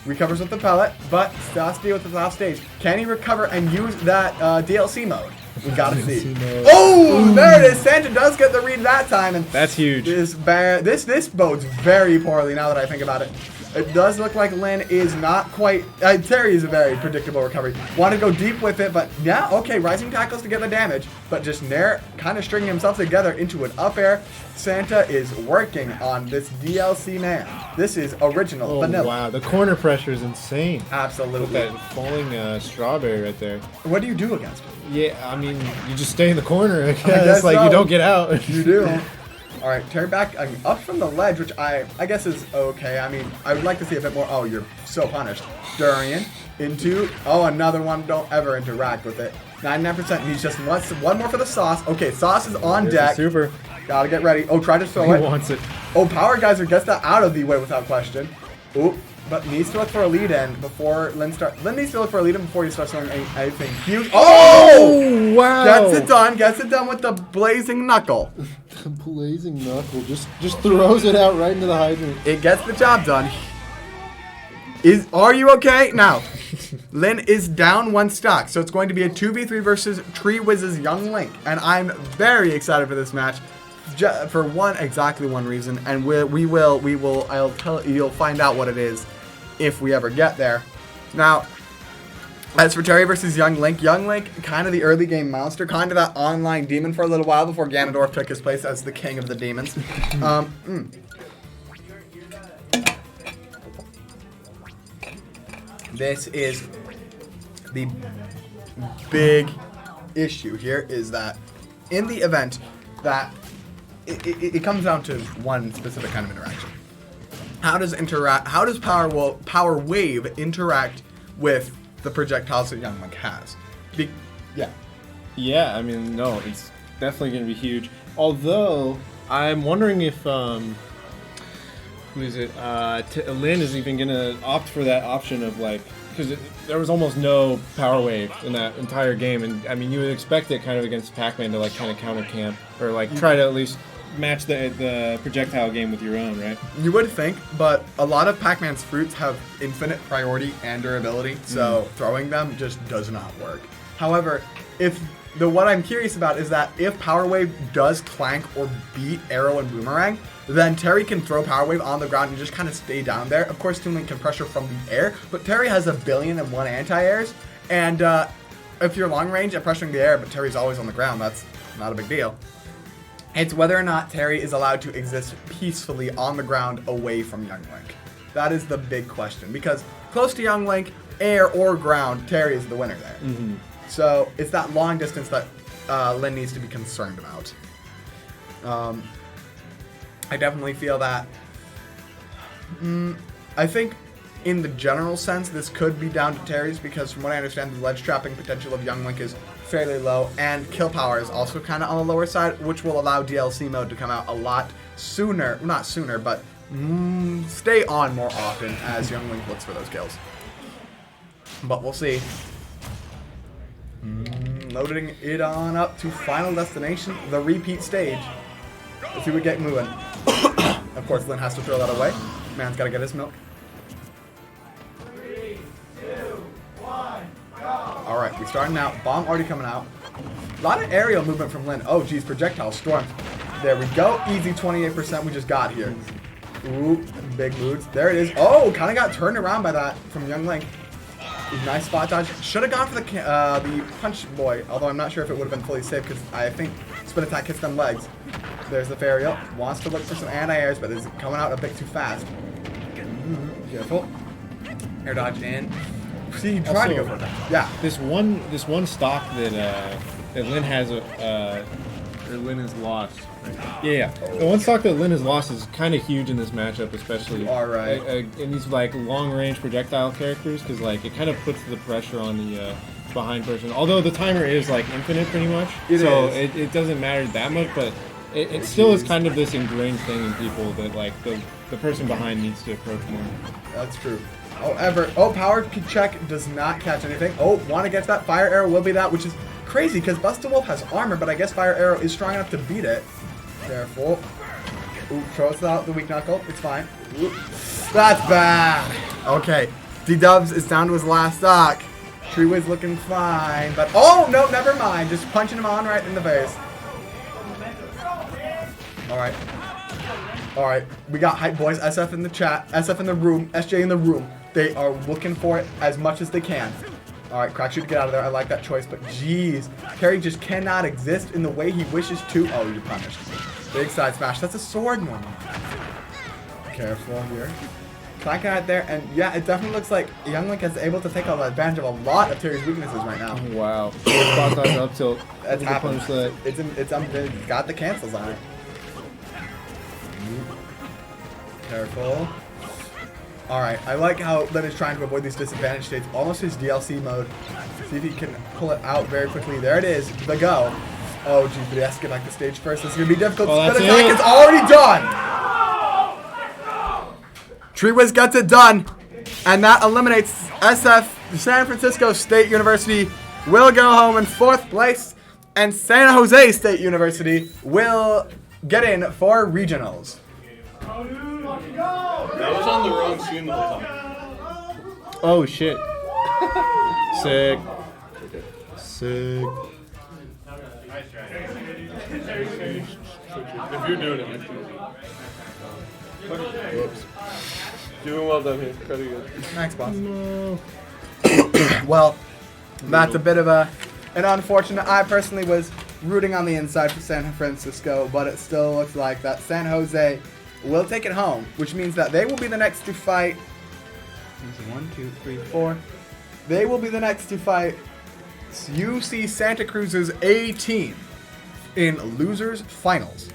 Recovers with the pellet, but still has to deal with the last stage. Can he recover and use that DLC mode? We gotta see. Oh, there it is. Santa does get the read that time, and that's huge. This bodes very poorly now that I think about it. It does look like Lin is not quite... Terry is a very predictable recovery. Want to go deep with it, but yeah, okay, rising tackles to get the damage, but just Nair kind of stringing himself together into an up air. Santa is working on this DLC man. This is original vanilla. Wow, the corner pressure is insane. Absolutely. With that falling strawberry right there. What do you do against him? Yeah, I mean, you just stay in the corner. I guess like so. You don't get out. You do. All right, Terry back up from the ledge, which I guess is okay. I mean, I would like to see a bit more. Oh, you're so punished. Durian into, oh, another one. Don't ever interact with it. 99%. He just wants one more for the sauce. Okay, sauce is on deck. Super. Gotta get ready. Oh, try to throw it. He wants it. Oh, Power Geyser gets that out of the way without question. Oop. But needs to look for a lead-in before Lin starts. Lin needs to look for a lead-in before he starts throwing anything huge. Oh! Wow! Gets it done with the blazing knuckle. The blazing knuckle just throws it out right into the hydrant. It gets the job done. Are you okay? Now, Lin is down one stock, so it's going to be a 2v3 versus Tree Wiz's Young Link, and I'm very excited for this match. For exactly one reason, and you'll find out what it is if we ever get there. Now, as for Terry versus Young Link, kind of the early game monster, kind of that online demon for a little while before Ganondorf took his place as the king of the demons. This is the big issue here, is that in the event that it comes down to one specific kind of interaction. How does Power Wave interact with the projectiles that Young Link has? Yeah, I mean, no, it's definitely going to be huge. Although, I'm wondering if, Lin is even going to opt for that option of, like, because there was almost no Power Wave in that entire game, and, I mean, you would expect it kind of against Pac-Man to, like, kind of counter camp, or, like, try to at least match the projectile game with your own, right? You would think, but a lot of Pac-Man's fruits have infinite priority and durability, so throwing them just does not work. However, what I'm curious about is that if Power Wave does clank or beat Arrow and Boomerang, then Terry can throw Power Wave on the ground and just kind of stay down there. Of course, Toon Link can pressure from the air, but Terry has 1,000,000,001 anti-airs, and if you're long range and pressuring the air, but Terry's always on the ground, that's not a big deal. It's whether or not Terry is allowed to exist peacefully on the ground away from Young Link. That is the big question, because close to Young Link, air or ground, Terry is the winner there. Mm-hmm. So it's that long distance that Lin needs to be concerned about. I definitely feel that. I think in the general sense, this could be down to Terry's, because from what I understand, the ledge trapping potential of Young Link is fairly low, and kill power is also kind of on the lower side, which will allow DLC mode to come out a lot sooner. Well, not sooner, but stay on more often as Young Link looks for those kills. But we'll see. Loading it on up to final destination, the repeat stage. Let's see what we get moving. Of course, Lin has to throw that away. Man's got to get his milk. 3, 2, 1, go! All right, we're starting out. Bomb already coming out. A lot of aerial movement from Lin. Oh, geez, projectile storm. There we go. Easy 28% we just got here. Ooh, big moves. There it is. Oh, kind of got turned around by that from Young Link. Nice spot dodge. Should have gone for the punch boy, although I'm not sure if it would have been fully safe because I think spin attack hits them legs. There's the aerial. Wants to look for some anti-airs, but is coming out a bit too fast. Careful. Air dodge in. See, he tried to go for that. Yeah. This one stock that Lin has or Lin has lost. Right? Yeah. The one stock that Lin has lost is kind of huge in this matchup, especially in these like long-range projectile characters, because like it kind of puts the pressure on the behind person. Although the timer is like infinite pretty much, it doesn't matter that much, but it still is kind of this ingrained thing in people that like the person behind needs to approach more. That's true. However, power check does not catch anything. Want to get that fire arrow will be that, which is crazy because Busta Wolf has armor, but I guess fire arrow is strong enough to beat it. Careful. Ooh, throws out the weak knuckle. It's fine. Ooh. That's bad. Okay. D-Dubs is down to his last stock. Treeway's looking fine, but oh no, never mind. Just punching him on right in the face. All right. We got hype boys. SF in the chat. SF in the room. SJ in the room. They are looking for it as much as they can. All right, Crack should get out of there. I like that choice, but jeez, Carry just cannot exist in the way he wishes to. Oh, you're punished. Big side smash. That's a sword normal. Careful here. Crack out there, and yeah, it definitely looks like Young Link is able to take advantage of a lot of Terry's weaknesses right now. Wow. Spot on up tilt. That's happened. It's got the cancels on it. Careful. Alright, I like how Lin is trying to avoid these disadvantage states. Almost his DLC mode. See if he can pull it out very quickly. There it is. The go. Oh, geez, but he has to get back to stage first. This is going to be difficult. Spin attack is already done. Treewiz gets it done. And that eliminates SF. San Francisco State University will go home in 4th place. And San Jose State University will get in for regionals. That was on the wrong screen the whole time. Oh shit. Sick. If you're doing it, whoops. Doing well done here. Pretty good. Thanks, boss. No. Well, that's a bit of an unfortunate. I personally was rooting on the inside for San Francisco, but it still looks like that San Jose will take it home, which means that they will be the next to fight. 1, 2, 3, 4. They will be the next to fight UC Santa Cruz's A team in losers finals.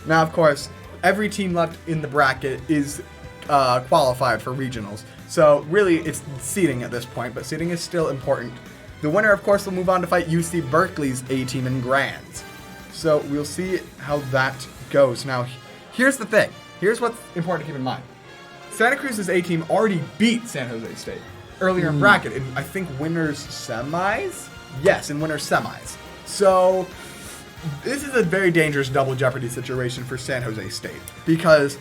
Now, of course, every team left in the bracket is qualified for regionals. So really, it's seeding at this point, but seeding is still important. The winner, of course, will move on to fight UC Berkeley's A team in grands. So we'll see how that goes. Now, here's the thing. Here's what's important to keep in mind. Santa Cruz's A team already beat San Jose State earlier in bracket in, I think, winners semis? Yes, in winners semis. So this is a very dangerous double jeopardy situation for San Jose State, because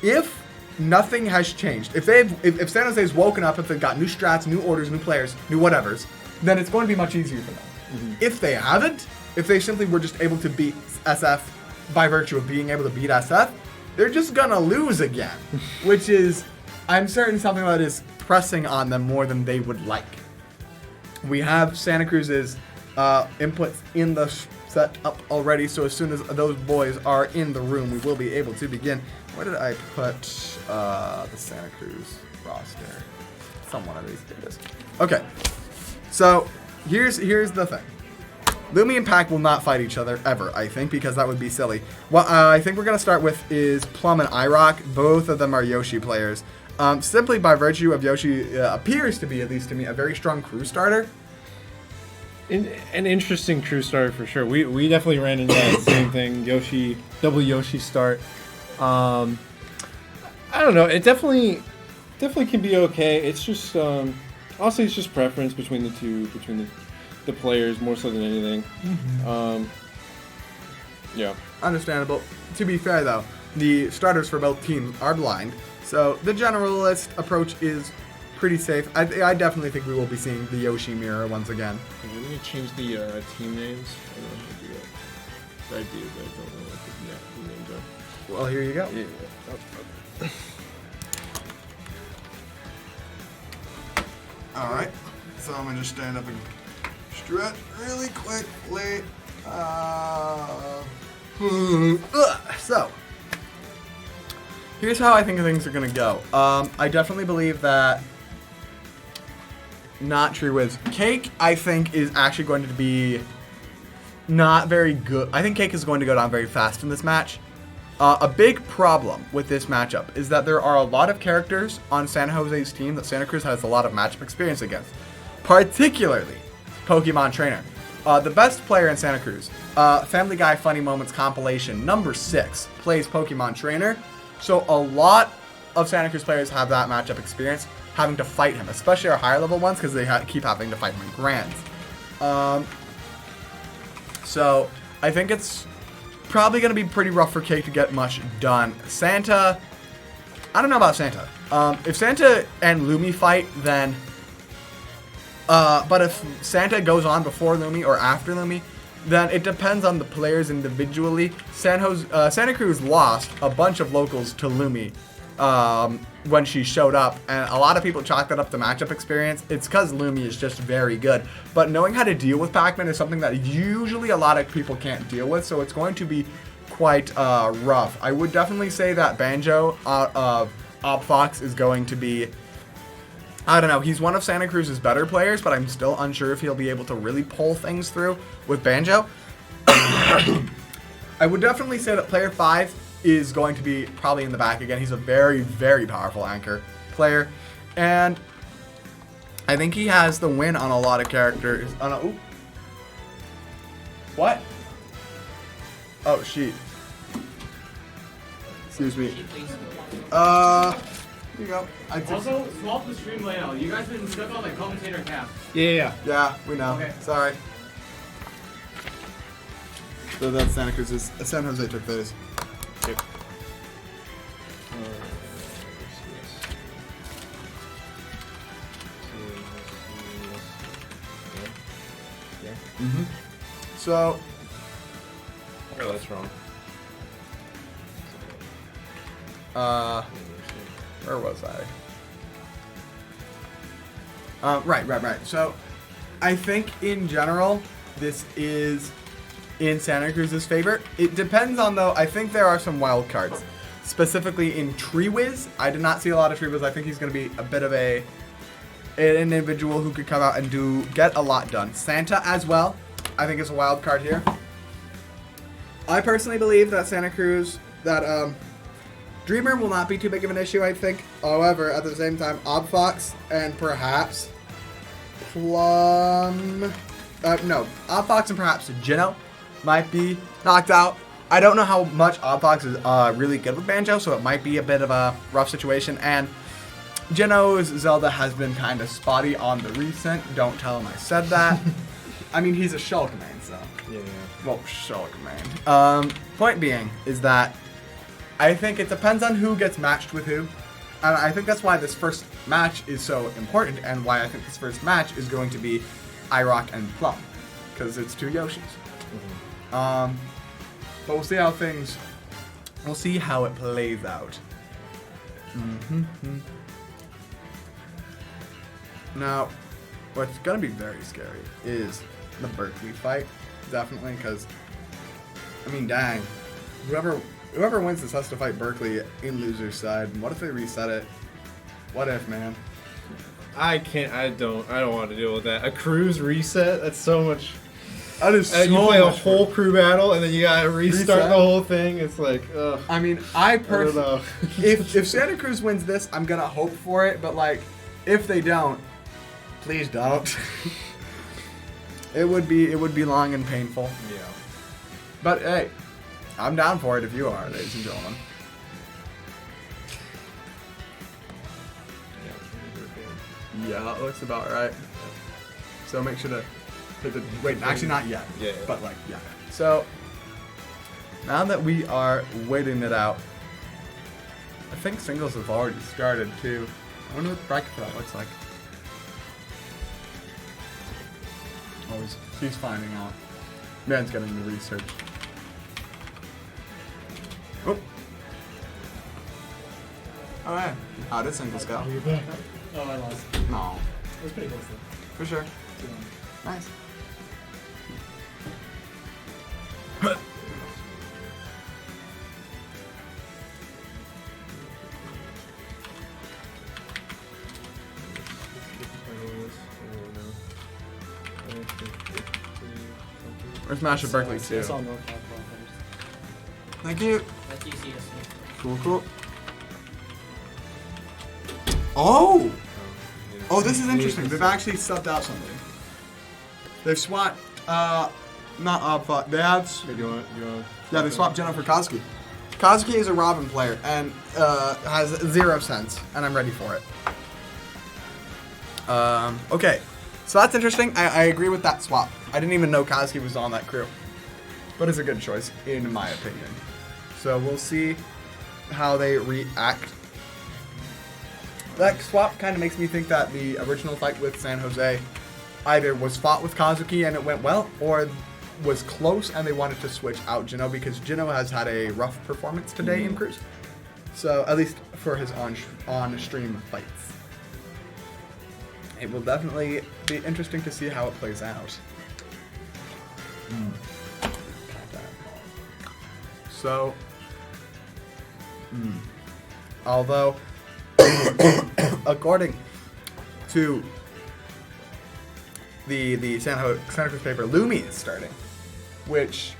if nothing has changed, if San Jose's woken up, if they've got new strats, new orders, new players, new whatevers, then it's going to be much easier for them. If they haven't, if they simply were just able to beat SF by virtue of being able to beat SF, they're just gonna lose again, which is, I'm certain, something that is pressing on them more than they would like. We have Santa Cruz's inputs in the setup already, so as soon as those boys are in the room, we will be able to begin. Where did I put the Santa Cruz roster? Someone at least did this. Okay, so here's the thing. Lumi and Pac will not fight each other ever, I think, because that would be silly. What I think we're going to start with is Plum and iRock. Both of them are Yoshi players. Simply by virtue of Yoshi appears to be, at least to me, a very strong crew starter. An interesting crew start for sure. We definitely ran into that same thing. Double Yoshi start. I don't know. It definitely can be okay. It's just honestly, it's just preference between the players more so than anything. Yeah. Understandable. To be fair, though, the starters for both teams are blind, so the generalist approach is pretty safe. I definitely think we will be seeing the Yoshi mirror once again. We're going to change the team names. I don't know how to do that. I do, but I don't know what the names are. Well, here you go. Yeah. All right. So I'm going to just stand up and stretch really quickly. So, here's how I think things are going to go. I definitely believe that not Tree Wiz. Cake, I think, is actually going to be not very good. I think Cake is going to go down very fast in this match. A big problem with this matchup is that there are a lot of characters on San Jose's team that Santa Cruz has a lot of matchup experience against, particularly Pokemon Trainer. The best player in Santa Cruz, Family Guy Funny Moments compilation number 6, plays Pokemon Trainer. So a lot of Santa Cruz players have that matchup experience, having to fight him, especially our higher level ones, because they keep having to fight him in Grands. So I think it's probably going to be pretty rough for Cake to get much done. Santa, I don't know about Santa. If Santa and Lumi fight, then... but if Santa goes on before Lumi or after Lumi, then it depends on the players individually. Santa Cruz lost a bunch of locals to Lumi when she showed up, and a lot of people chalk that up to matchup experience. It's because Lumi is just very good. But knowing how to deal with Pac-Man is something that usually a lot of people can't deal with, so it's going to be quite rough. I would definitely say that Banjo, Opfox, is going to be... I don't know, he's one of Santa Cruz's better players, but I'm still unsure if he'll be able to really pull things through with Banjo. I would definitely say that player 5 is going to be probably in the back again. He's a very, very powerful anchor player, and I think he has the win on a lot of characters. What? Oh, sheet. Excuse me. Here you go. Also, swap the stream layout. You guys been stuck on the commentator cap. Yeah. Yeah, we know. Okay. Sorry. So that's Santa Cruz's. San Jose took those. Yep. So. Oh, that's wrong. Where was I? Right. So, I think in general, this is in Santa Cruz's favor. It depends on, though, I think there are some wild cards. Specifically in Tree Wiz, I did not see a lot of Tree Wiz. I think he's going to be a bit of an individual who could come out and get a lot done. Santa as well, I think is a wild card here. I personally believe that Santa Cruz, Dreamer will not be too big of an issue, I think. However, at the same time, Obfox and perhaps Obfox and perhaps Gino might be knocked out. I don't know how much Obfox is really good with Banjo, so it might be a bit of a rough situation. And Gino's Zelda has been kind of spotty on the recent. Don't tell him I said that. I mean, he's a Shulk main, so. Yeah. Well, Shulk main. Point being is that I think it depends on who gets matched with who. And I think that's why this first match is so important, and why I think this first match is going to be iRock and Plum. Because it's two Yoshis. But we'll see how it plays out. Now, what's going to be very scary is the Berkeley fight. Definitely, because, I mean, dang. Whoever wins this has to fight Berkeley in loser's side. What if they reset it? What if, man? I don't want to deal with that. A cruise reset? That's so much. That is so you play a much whole work. crew battle and then you gotta restart the whole thing. It's like, ugh. I mean, I personally, don't know. if Santa Cruz wins this, I'm gonna hope for it. But like, if they don't, please don't. It would be long and painful. Yeah. But hey, I'm down for it if you are, ladies and gentlemen. Yeah, that looks about right. So make sure to hit the wait. Actually, not yet. Yeah. But like, yeah. So now that we are waiting it out, I think singles have already started too. I wonder what the bracket for that looks like. Oh, he's finding out. Man's getting the research. Oh. All right. How did singles go? You're back. Oh, I lost. No. It was pretty close though. For sure. Nice. Where's Mash at Berkeley too? It's all Norcal qualifiers. Thank you. That's ECSU. Cool. Oh! Oh, this is interesting. They've actually subbed out something. They've swapped, not Obfot. They have. Hey, do you want? Yeah, they swapped Jenna for Kazuki. Kazuki is a Robin player and has 0 cents, and I'm ready for it. Okay, so that's interesting. I agree with that swap. I didn't even know Kazuki was on that crew, but it's a good choice in my opinion. So we'll see how they react. That swap kind of makes me think that the original fight with San Jose either was fought with Kazuki and it went well, or was close and they wanted to switch out Jino because Jino has had a rough performance today in Cruise. So at least for his on-stream fights. It will definitely be interesting to see how it plays out. So, although, according to the Santa Cruz paper, Lumi is starting, which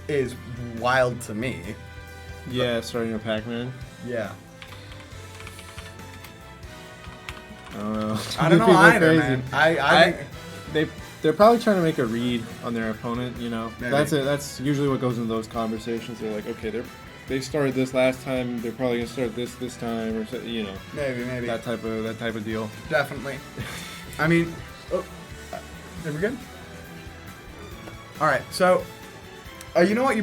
is wild to me. Yeah, starting with Pac-Man. Yeah. I don't know. I don't know People are either, crazy. man. They're probably trying to make a read on their opponent. You know, Maybe. that's usually what goes into those conversations. They're like, okay, they started this last time. They're probably gonna start this time, or you know, maybe that type of deal. Definitely. I mean, are we good? All right. So, you know what? You probably